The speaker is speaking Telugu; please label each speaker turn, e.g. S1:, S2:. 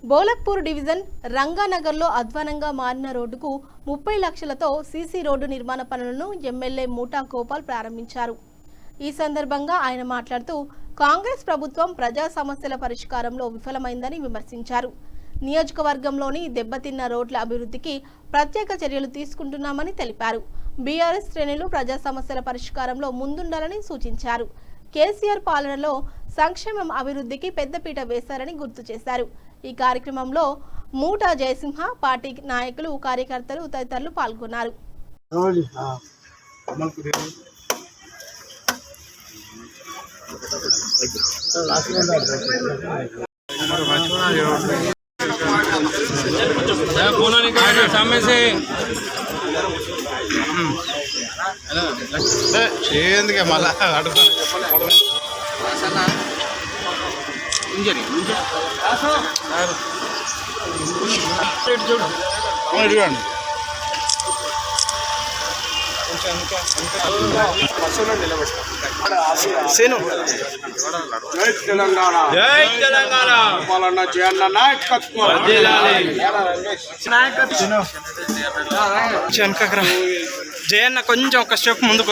S1: బోలక్పూర్ డివిజన్ రంగానగర్లో అధ్వానంగా మారిన రోడ్డుకు 30 లక్షలతో సీసీ రోడ్డు నిర్మాణ పనులను ఎమ్మెల్యే మూటా గోపాల్ ప్రారంభించారు. ఈ సందర్భంగా ఆయన మాట్లాడుతూ కాంగ్రెస్ ప్రభుత్వం ప్రజా సమస్యల పరిష్కారంలో విఫలమైందని విమర్శించారు. నియోజకవర్గంలోని దెబ్బతిన్న రోడ్ల అభివృద్ధికి ప్రత్యేక చర్యలు తీసుకుంటున్నామని తెలిపారు. బీఆర్ఎస్ శ్రేణులు ప్రజా సమస్యల పరిష్కారంలో ముందుండాలని సూచించారు. కేసీఆర్ పాలనలో సంక్షేమం అభివృద్ధికి పెద్దపీట వేశారని గుర్తు చేశారు. ఈ కార్యక్రమంలో మూటా జయసింహ, పార్టీ నాయకులు, కార్యకర్తలు తదితరులు పాల్గొన్నారు.
S2: మళ్ళా
S3: జై తెలంగాణ, జై తెలంగాణ, పాలన జయన్న నాయకత్వం,
S4: జయన్న కొంచెం ఒక స్టెప్ ముందుకు.